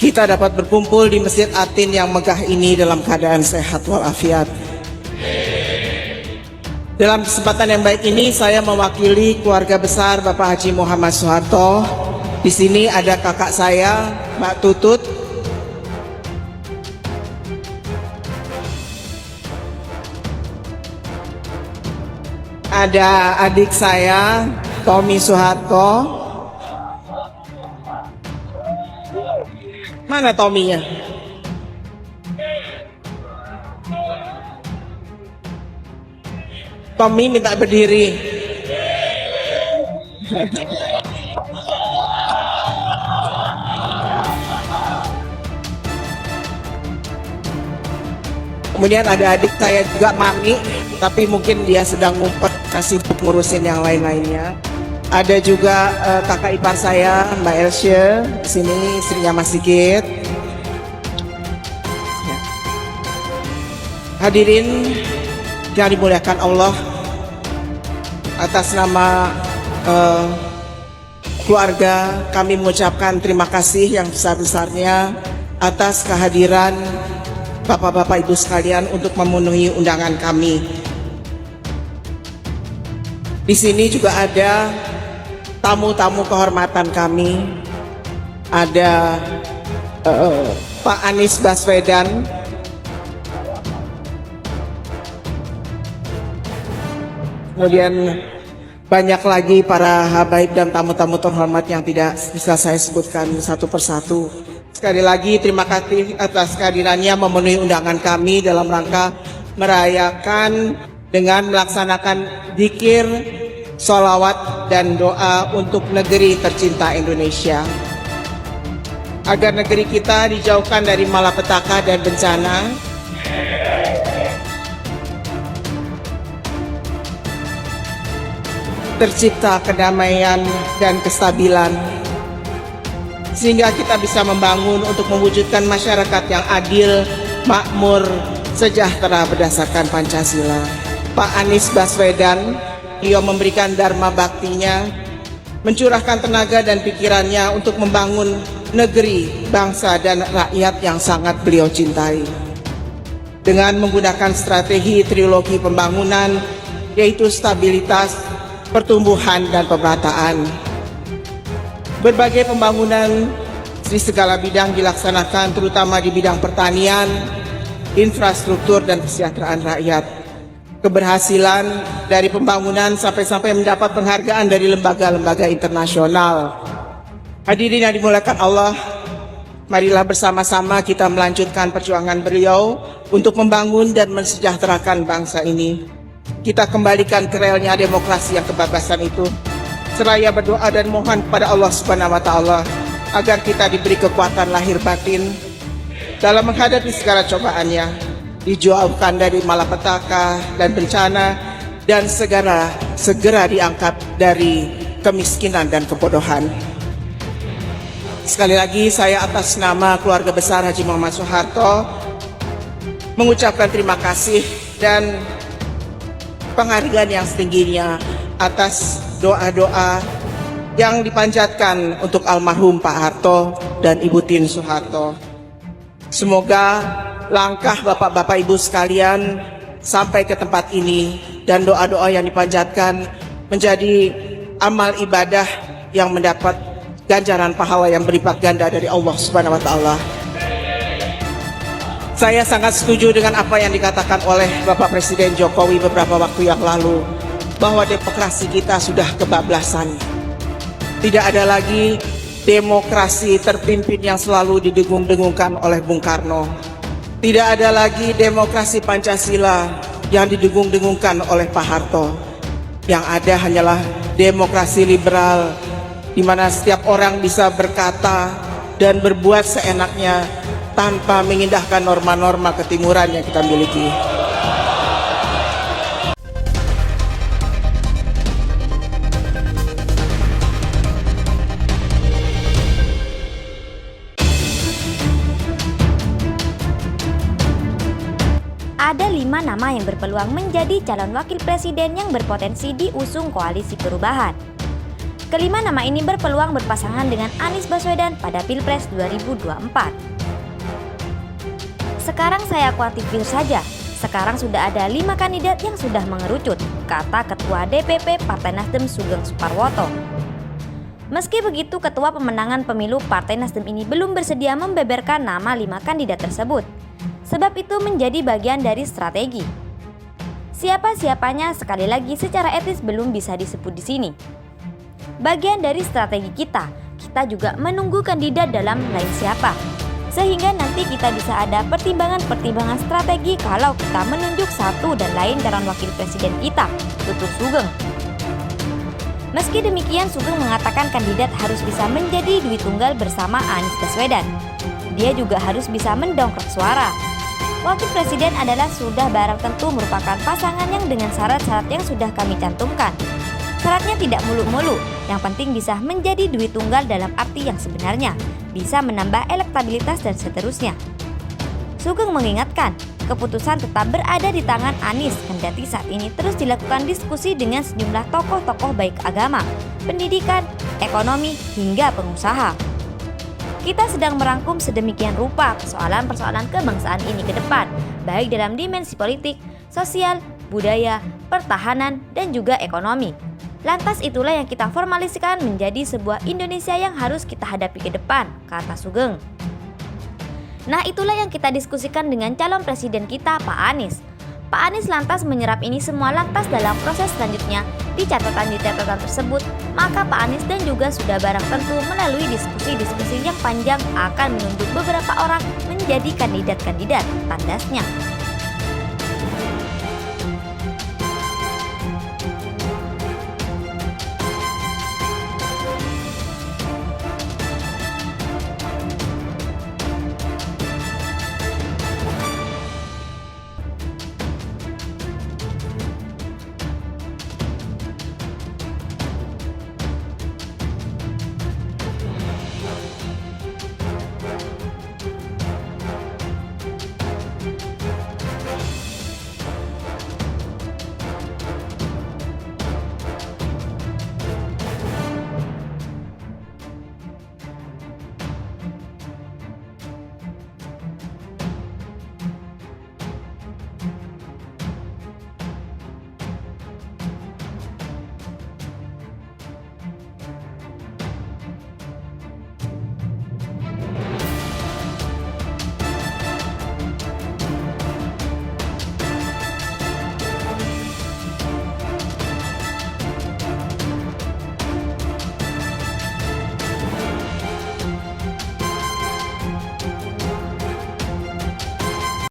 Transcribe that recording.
kita dapat berkumpul di Masjid Atin yang megah ini dalam keadaan sehat walafiat. Dalam kesempatan yang baik ini, saya mewakili keluarga besar Bapak Haji Muhammad Soeharto. Di sini ada kakak saya, Mbak Tutut. Ada adik saya, Tommy Soeharto. Mana Tommy-nya? Tommy minta berdiri. Kemudian ada adik saya juga, Mami, tapi mungkin dia sedang ngumpet, kasih ngurusin yang lain-lainnya. Ada juga kakak ipar saya, Mbak Elsya, di sini istrinya Mas Sigit. Ya. Hadirin yang dimuliakan Allah, atas nama keluarga kami mengucapkan terima kasih yang besar-besarnya atas kehadiran Bapak-bapak Ibu sekalian untuk memenuhi undangan kami. Di sini juga ada tamu-tamu kehormatan kami. Ada Pak Anies Baswedan, kemudian banyak lagi para habaib dan tamu-tamu terhormat yang tidak bisa saya sebutkan satu persatu. Sekali lagi terima kasih atas kehadirannya memenuhi undangan kami dalam rangka merayakan dengan melaksanakan dzikir, sholawat dan doa untuk negeri tercinta Indonesia. Agar negeri kita dijauhkan dari malapetaka dan bencana, tercipta kedamaian dan kestabilan, sehingga kita bisa membangun untuk mewujudkan masyarakat yang adil, makmur, sejahtera berdasarkan Pancasila. Pak Anies Baswedan, beliau memberikan dharma baktinya, mencurahkan tenaga dan pikirannya untuk membangun negeri, bangsa dan rakyat yang sangat beliau cintai. Dengan menggunakan strategi trilogi pembangunan, yaitu stabilitas, pertumbuhan dan pemerataan. Berbagai pembangunan di segala bidang dilaksanakan, terutama di bidang pertanian, infrastruktur dan kesejahteraan rakyat. Keberhasilan dari pembangunan sampai-sampai mendapat penghargaan dari lembaga-lembaga internasional. Hadirin yang dimuliakan Allah, marilah bersama-sama kita melanjutkan perjuangan beliau untuk membangun dan mensejahterakan bangsa ini. Kita kembalikan ke relnya demokrasi yang kebebasan itu, seraya berdoa dan mohon kepada Allah Subhanahu wa Ta'ala agar kita diberi kekuatan lahir batin dalam menghadapi segala cobaannya, dijauhkan dari malapetaka dan bencana, dan segera diangkat dari kemiskinan dan kebodohan. Sekali lagi saya atas nama keluarga besar Haji Muhammad Soeharto mengucapkan terima kasih dan penghargaan yang setingginya atas doa-doa yang dipanjatkan untuk almarhum Pak Harto dan Ibu Tin Soeharto. Semoga langkah Bapak-bapak Ibu sekalian sampai ke tempat ini dan doa-doa yang dipanjatkan menjadi amal ibadah yang mendapat ganjaran pahala yang berlipat ganda dari Allah Subhanahu wa Ta'ala. Saya sangat setuju dengan apa yang dikatakan oleh Bapak Presiden Jokowi beberapa waktu yang lalu, bahwa demokrasi kita sudah kebablasan. Tidak ada lagi demokrasi terpimpin yang selalu didengung-dengungkan oleh Bung Karno. Tidak ada lagi demokrasi Pancasila yang didengung-dengungkan oleh Pak Harto. Yang ada hanyalah demokrasi liberal, di mana setiap orang bisa berkata dan berbuat seenaknya tanpa mengindahkan norma-norma ketimuran yang kita miliki. Ada 5 nama yang berpeluang menjadi calon wakil presiden yang berpotensi diusung koalisi perubahan. Kelima nama ini berpeluang berpasangan dengan Anies Baswedan pada Pilpres 2024. Sekarang saya kuantifikasi saja. Sekarang sudah ada 5 kandidat yang sudah mengerucut, kata Ketua DPP Partai Nasdem Sugeng Suparwoto. Meski begitu, Ketua Pemenangan Pemilu Partai Nasdem ini belum bersedia membeberkan nama 5 kandidat tersebut. Sebab itu menjadi bagian dari strategi. Siapa-siapanya sekali lagi secara etis belum bisa disebut di sini. Bagian dari strategi kita juga menunggu kandidat dalam lain siapa. Sehingga nanti kita bisa ada pertimbangan-pertimbangan strategi kalau kita menunjuk satu dan lain calon wakil presiden kita, tutur Sugeng. Meski demikian, Sugeng mengatakan kandidat harus bisa menjadi duit tunggal bersama Anies Baswedan. Dia juga harus bisa mendongkrak suara. Wakil presiden adalah sudah barang tentu merupakan pasangan yang dengan syarat-syarat yang sudah kami cantumkan. Syaratnya tidak muluk-muluk, yang penting bisa menjadi duit tunggal dalam arti yang sebenarnya, bisa menambah elektabilitas dan seterusnya. Sugeng mengingatkan, keputusan tetap berada di tangan Anies, kendati saat ini terus dilakukan diskusi dengan sejumlah tokoh-tokoh baik agama, pendidikan, ekonomi, hingga pengusaha. Kita sedang merangkum sedemikian rupa persoalan-persoalan kebangsaan ini ke depan, baik dalam dimensi politik, sosial, budaya, pertahanan, dan juga ekonomi. Lantas itulah yang kita formalisikan menjadi sebuah Indonesia yang harus kita hadapi ke depan, kata Sugeng. Nah, itulah yang kita diskusikan dengan calon presiden kita, Pak Anies. Pak Anies lantas menyerap ini semua lantas dalam proses selanjutnya di catatan tersebut, maka Pak Anies dan juga sudah barang tentu melalui diskusi-diskusi yang panjang akan menunjuk beberapa orang menjadi kandidat-kandidat, tandasnya.